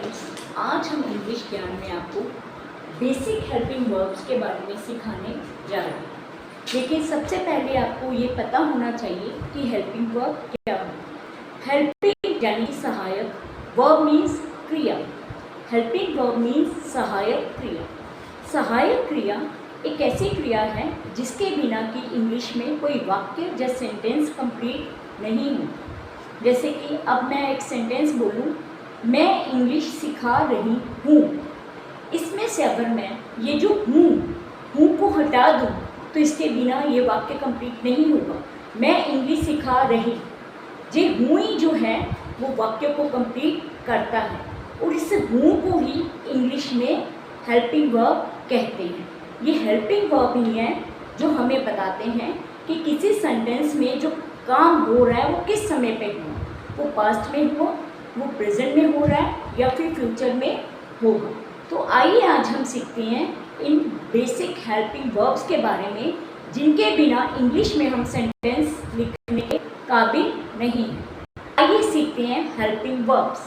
Students, आज हम English ज्ञान में आपको बेसिक हेल्पिंग वर्ब्स के बारे में सिखाने जा रहे हैं। लेकिन सबसे पहले आपको ये पता होना चाहिए कि हेल्पिंग वर्ब क्या है। हेल्पिंग यानी सहायक, वर्ब मीन्स क्रिया। हेल्पिंग वर्ब मीन्स सहायक क्रिया। सहायक क्रिया एक ऐसी क्रिया है जिसके बिना कि इंग्लिश में कोई वाक्य या सेंटेंस कंप्लीट नहीं हो। जैसे कि अब मैं एक सेंटेंस बोलूँ, मैं इंग्लिश सिखा रही हूँ। इसमें से अगर मैं ये जो हूँ को हटा दूँ तो इसके बिना ये वाक्य कंप्लीट नहीं होगा। मैं इंग्लिश सिखा रही, ये हूँ ही जो है वो वाक्य को कंप्लीट करता है और इस हूँ को ही इंग्लिश में हेल्पिंग वर्ब कहते हैं। ये हेल्पिंग वर्ब ही है जो हमें बताते हैं कि किसी सेंटेंस में जो काम हो रहा है वो किस समय पे हुआ, वो पास्ट में हुआ, वो प्रेजेंट में हो रहा है या फिर फ्यूचर में होगा। तो आइए आज हम सीखते हैं इन बेसिक हेल्पिंग वर्ब्स के बारे में जिनके बिना इंग्लिश में हम सेंटेंस लिखने के काबिल नहीं हैं। आइए सीखते हैं हेल्पिंग वर्ब्स।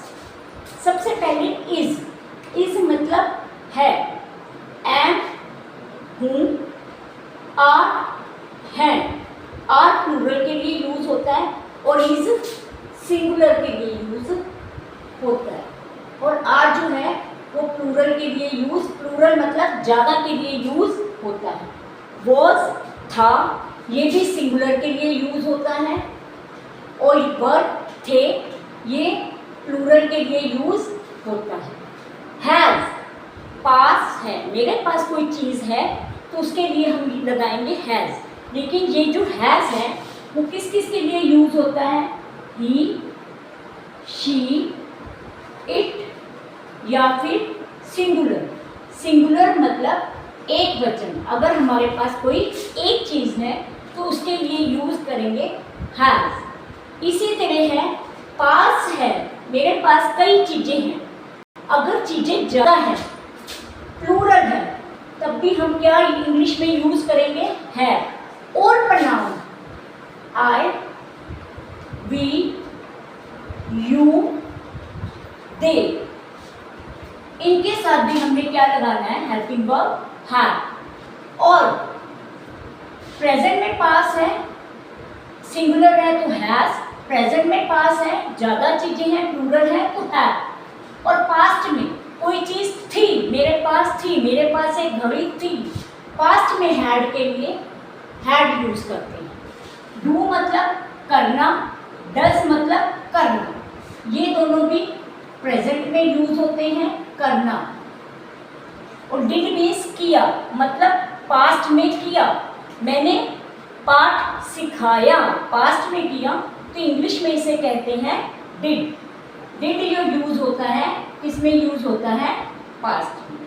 सबसे पहले इज मतलब है, एम, हूँ, आर, हैं। आर प्लूरल के लिए यूज होता है और इज सिंगुलर के लिए यूज होता है। और आर जो है वो प्लूरल के लिए यूज, प्लूरल मतलब ज़्यादा के लिए यूज होता है। वॉज था, ये भी सिंगुलर के लिए यूज होता है। और वर थे, ये प्लूरल के लिए यूज होता है। हैज़ पास है, मेरे पास कोई चीज़ है तो उसके लिए हम लगाएंगे हैज़। लेकिन ये जो हैज़ है वो किस किस के लिए यूज होता है? ही, शी, इट या फिर सिंगुलर। सिंगुलर मतलब एक वचन। अगर हमारे पास कोई एक चीज़ है तो उसके लिए यूज करेंगे हैज़। इसी तरह है पास है, मेरे पास कई चीज़ें हैं। अगर चीज़ें ज़्यादा हैं, प्लूरल है, तब भी हम क्या इंग्लिश में यूज करेंगे? है। और प्रोनाउन आई, वी, यू, दे, इनके साथ भी हमने क्या लगाना है? Helping verb have. और प्रेजेंट में पास है, सिंगुलर है तो हैज, प्रेजेंट में पास है, ज़्यादा चीज़ें हैं, प्लूरल है तो हैव। और पास्ट में कोई चीज़ थी, मेरे पास थी, मेरे पास एक घड़ी थी, पास्ट में हैड के लिए हैड यूज करते हैं। डू मतलब करना, डज मतलब करना, ये दोनों भी प्रेजेंट में यूज होते हैं, करना। और डिड मीन्स किया, मतलब पास्ट में किया। मैंने पाठ सिखाया, पास्ट में किया तो इंग्लिश में इसे कहते हैं डिड। डिड जो यूज होता है, किसमें यूज होता है? पास्ट में।